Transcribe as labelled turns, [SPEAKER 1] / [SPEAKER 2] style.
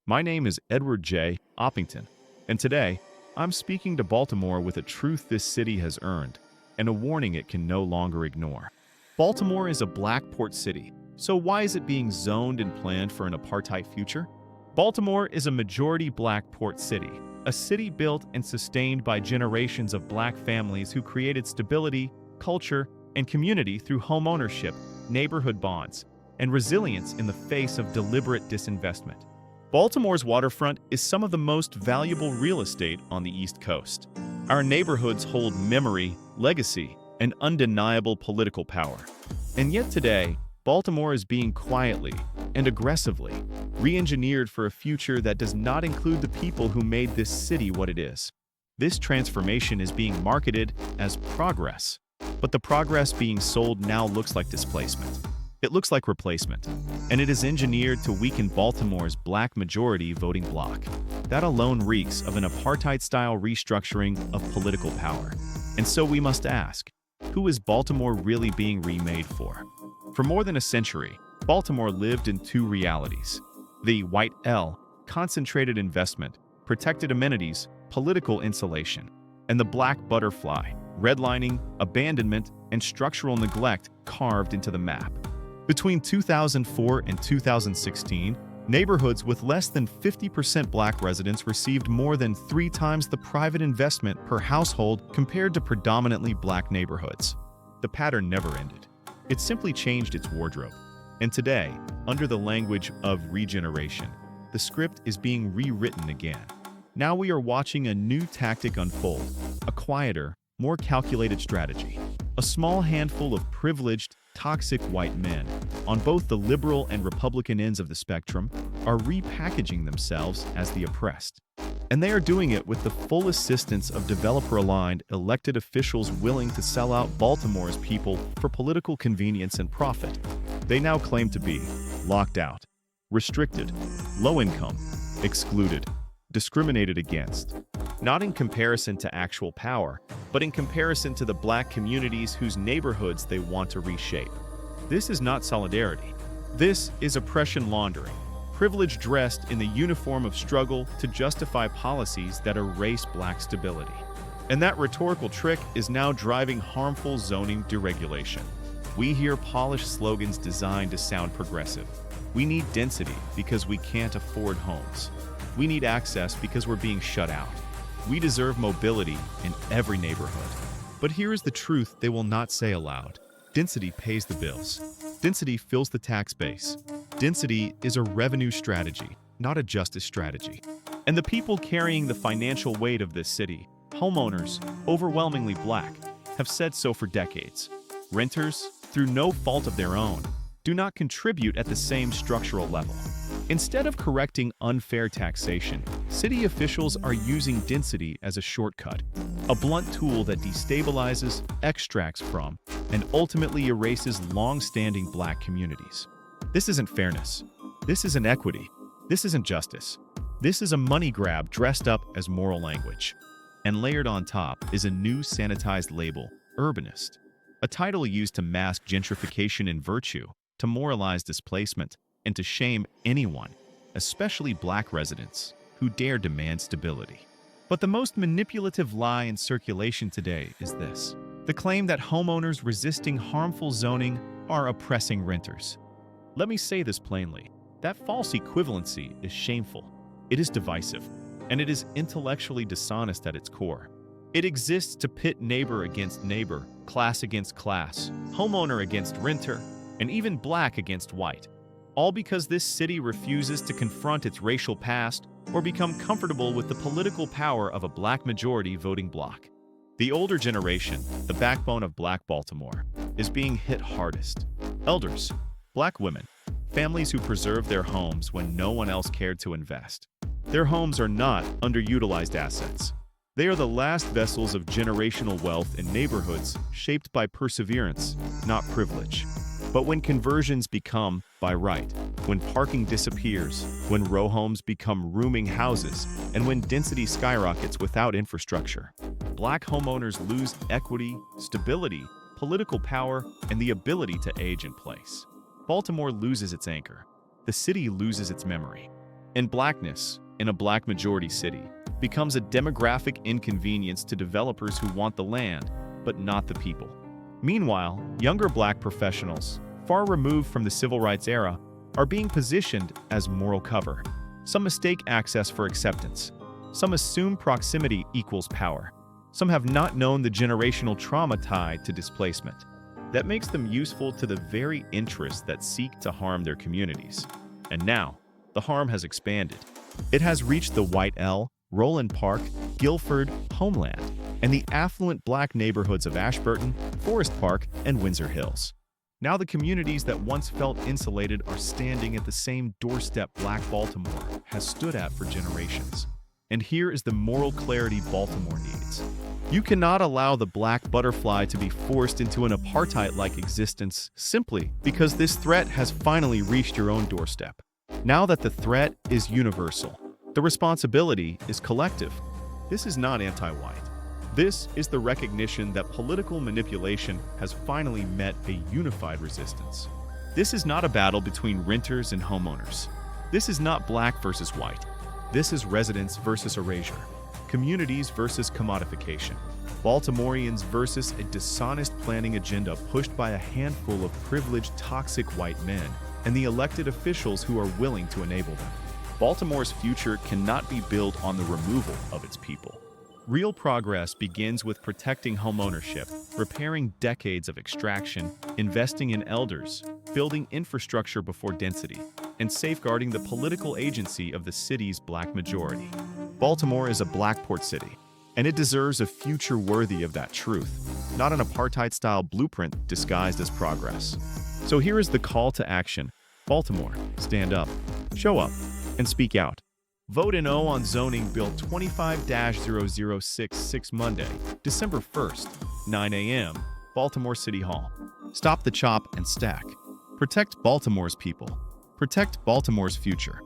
[SPEAKER 1] My name is Edward J. Oppington, and today I'm speaking to Baltimore with a truth this city has earned and a warning it can no longer ignore. Baltimore is a black port city, so why is it being zoned and planned for an apartheid future? Baltimore is a majority black port city, a city built and sustained by generations of black families who created stability, culture, and community through home ownership, neighborhood bonds, and resilience in the face of deliberate disinvestment. Baltimore's waterfront is some of the most valuable real estate on the East Coast. Our neighborhoods hold memory, legacy, and undeniable political power. And yet today, Baltimore is being quietly and aggressively re-engineered for a future that does not include the people who made this city what it is. This transformation is being marketed as progress, but the progress being sold now looks like displacement. It looks like replacement, and it is engineered to weaken Baltimore's black majority voting bloc. That alone reeks of an apartheid-style restructuring of political power. And so we must ask, who is Baltimore really being remade for? For more than a century, Baltimore lived in two realities. The white L, concentrated investment, protected amenities, political insulation, and the black butterfly, redlining, abandonment, and structural neglect carved into the map. Between 2004 and 2016, neighborhoods with less than 50% black residents received more than 3 times the private investment per household compared to predominantly black neighborhoods. The pattern never ended. It simply changed its wardrobe. And today, under the language of regeneration, the script is being rewritten again. Now we are watching a new tactic unfold, a quieter, more calculated strategy. A small handful of privileged, toxic white men, on both the liberal and Republican ends of the spectrum, are repackaging themselves as the oppressed. And they are doing it with the full assistance of developer-aligned elected officials willing to sell out Baltimore's people for political convenience and profit. They now claim to be locked out, restricted, low income, excluded, discriminated against, not in comparison to actual power, but in comparison to the black communities whose neighborhoods they want to reshape. This is not solidarity. This is oppression laundering, privilege dressed in the uniform of struggle to justify policies that erase black stability. And that rhetorical trick is now driving harmful zoning deregulation. We hear polished slogans designed to sound progressive. We need density because we can't afford homes. We need access because we're being shut out. We deserve mobility in every neighborhood. But here is the truth they will not say aloud. Density pays the bills. Density fills the tax base. Density is a revenue strategy, not a justice strategy. And the people carrying the financial weight of this city, homeowners, overwhelmingly black, have said so for decades. Renters, through no fault of their own, do not contribute at the same structural level. Instead of correcting unfair taxation, city officials are using density as a shortcut, a blunt tool that destabilizes, extracts from, and ultimately erases long-standing black communities. This isn't fairness. This isn't equity. This isn't justice. This is a money grab dressed up as moral language. And layered on top is a new sanitized label, urbanist, a title used to mask gentrification and virtue, to moralize displacement, and to shame anyone, especially black residents, who dare demand stability. But the most manipulative lie in circulation today is this: the claim that homeowners resisting harmful zoning are oppressing renters. Let me say this plainly. That false equivalency is shameful. It is divisive, and it is intellectually dishonest at its core. It exists to pit neighbor against neighbor, class against class, homeowner against renter, and even black against white. All because this city refuses to confront its racial past or become comfortable with the political power of a black majority voting bloc. The older generation, the backbone of black Baltimore, is being hit hardest. Elders, black women, families who preserved their homes when no one else cared to invest. Their homes are not underutilized assets. They are the last vessels of generational wealth in neighborhoods shaped by perseverance, not privilege. But when conversions become by right, when parking disappears, when row homes become rooming houses, and when density skyrockets without infrastructure, black homeowners lose equity, stability, political power, and the ability to age in place. Baltimore loses its anchor. The city loses its memory. And blackness, in a black majority city, becomes a demographic inconvenience to developers who want the land, but not the people. Meanwhile, younger black professionals, far removed from the civil rights era, are being positioned as moral cover. Some mistake access for acceptance. Some assume proximity equals power. Some have not known the generational trauma tied to displacement. That makes them useful to the very interests that seek to harm their communities. And now, the harm has expanded. It has reached the White L, Roland Park, Guilford, Homeland, and the affluent black neighborhoods of Ashburton, Forest Park, and Windsor Hills. Now the communities that once felt insulated are standing at the same doorstep Black Baltimore has stood at for generations. And here is the moral clarity Baltimore needs. You cannot allow the black butterfly to be forced into an apartheid-like existence simply because this threat has finally reached your own doorstep. Now that the threat is universal, the responsibility is collective. This is not anti-white. This is the recognition that political manipulation has finally met a unified resistance. This is not a battle between renters and homeowners. This is not black versus white. This is residents versus erasure, communities versus commodification, Baltimoreans versus a dishonest planning agenda pushed by a handful of privileged, toxic white men and the elected officials who are willing to enable them. Baltimore's future cannot be built on the removal of its people. Real progress begins with protecting homeownership, repairing decades of extraction, investing in elders, building infrastructure before density, and safeguarding the political agency of the city's black majority. Baltimore is a black port city, and it deserves a future worthy of that truth, not an apartheid-style blueprint disguised as progress. So here is the call to action. Baltimore, stand up, show up, and speak out. Vote No on Zoning Bill 25-0066 Monday, December 1st, 9 a.m., Baltimore City Hall. Stop the chop and stack. Protect Baltimore's people. Protect Baltimore's future.